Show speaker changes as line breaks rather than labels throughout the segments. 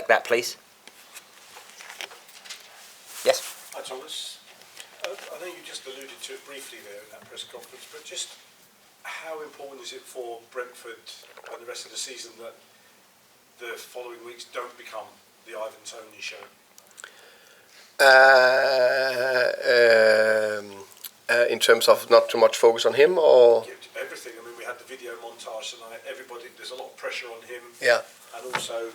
that, please. Yes?
Hi, Thomas. I know you just alluded to it briefly there in that press conference, but just how important is it for Brentford and the rest of the season that the following weeks don't become the Ivan Toney show?
In terms of not too much focus on him, or
everything. I mean, we had the video montage tonight. Everybody, there's a lot of pressure on him.
Yeah.
And also,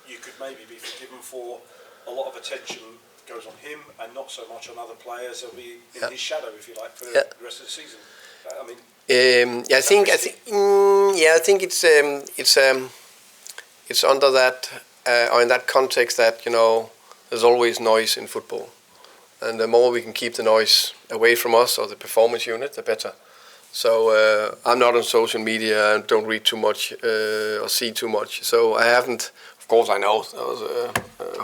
you could maybe be forgiven for a lot of attention goes on him and not so much on other players. He'll be in his shadow, if you like, for the rest of the season. I mean,
I think it's under that or in that context that there's always noise in football, and the more we can keep the noise away from us or the performance unit, the better. So I'm not on social media and don't read too much or see too much. So I haven't. Of course, I know there was a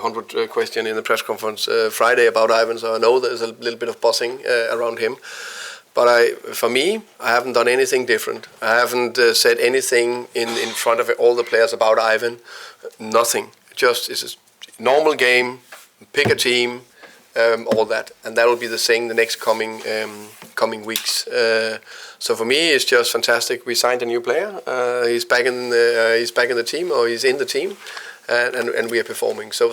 100 question in the press conference Friday about Ivan, so I know there's a little bit of buzzing around him. But for me, I haven't done anything different. I haven't said anything in front of all the players about Ivan. Nothing. Just it's a normal game. Pick a team, all that, and that will be the same the next coming weeks. So for me, it's just fantastic. We signed a new player. He's back in the team, or he's in the team, and we are performing. So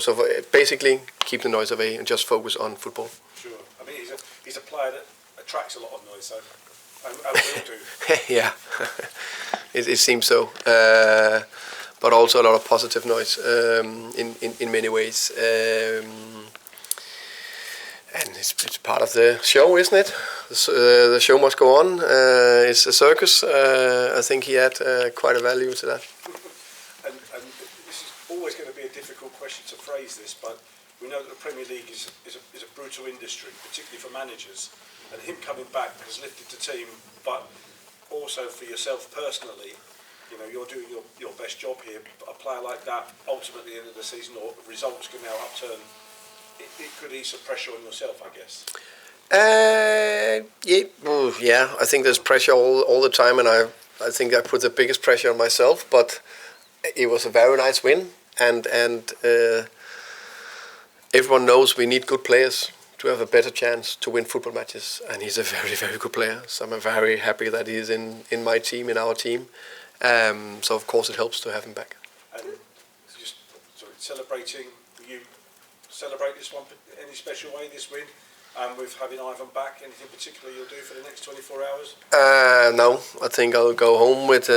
basically, keep the noise away and just focus on football.
Sure. I mean, he's a player that attracts a lot of noise, so I will do.
Yeah, it seems so. But also a lot of positive noise in many ways. And it's part of the show, isn't it? The show must go on. It's a circus. I think he had quite a value to that.
And this is always going to be a difficult question to phrase this, but we know that the Premier League is a brutal industry, particularly for managers. And him coming back has lifted the team, but also for yourself personally, you're doing your best job here. A player like that, ultimately, at the end of the season, or results can now upturn. It could ease some pressure on yourself, I guess.
Yeah. I think there's pressure all the time, and I think I put the biggest pressure on myself. But it was a very nice win, and everyone knows we need good players to have a better chance to win football matches. And he's a very, very good player. So I'm very happy that he's in my team, in our team. So of course it helps to have him back.
And just celebrating. You celebrate this one any special way, this win, with having Ivan back? Anything particular you'll do for the next 24 hours?
No, I think I'll go home with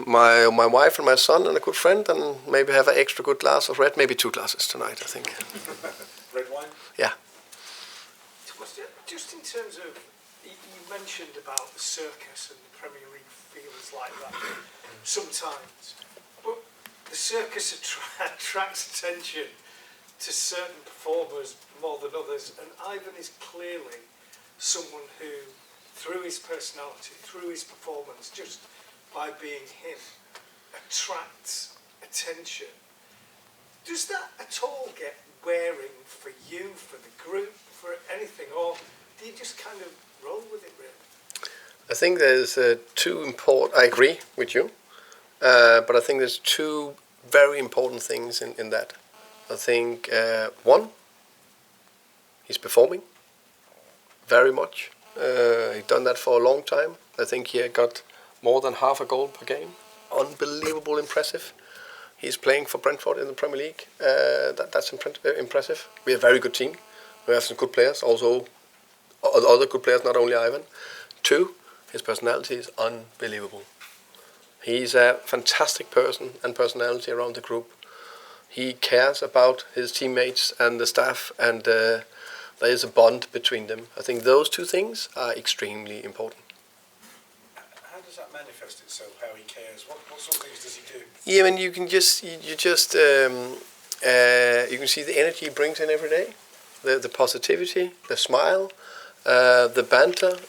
my wife and my son and a good friend, and maybe have an extra good glass of red, maybe 2 glasses tonight, I think.
Red wine?
Yeah.
Just in terms of, you mentioned about the circus and the Premier League feels like that sometimes, but the circus attracts attention to certain performers more than others, and Ivan is clearly someone who, through his personality, through his performance, just by being him, attracts attention. Does that at all get wearing for you, for the group, for anything, or do you just kind of roll with it, really?
I think there's two important. I agree with you, but I think there's 2 very important things in that. I think one, he's performing very much. He's done that for a long time. I think he got more than half a goal per game. Unbelievable, impressive. He's playing for Brentford in the Premier League. That's impressive. We have a very good team. We have some good players, also other good players, not only Ivan. 2, his personality is unbelievable. He's a fantastic person and personality around the group. He cares about his teammates and the staff, and there is a bond between them. I think those 2 things are extremely important.
How does that manifest itself, how he cares? What sort of things does he do?
Yeah, I mean, you can see the energy he brings in every day, the positivity, the smile, the banter,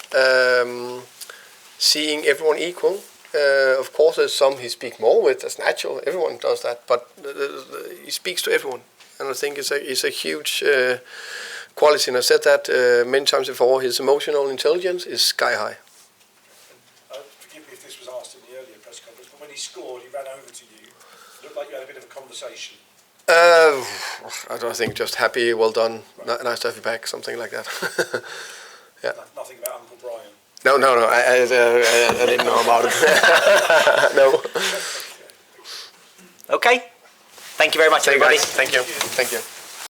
seeing everyone equal. Of course, there's some he speaks more with. That's natural. Everyone does that, but he speaks to everyone, and I think it's a huge quality. And I said that many times before. His emotional intelligence is sky high.
Forgive me if this was asked in the earlier press conference, but when he scored, he ran over to you. It looked like you had a bit of a conversation.
I don't think just happy, well done, nice to have you back, something like that. Yeah.
Nothing about Uncle Brian.
No, I didn't know about it. No.
Okay. Thank you very much, everybody.
Thank you.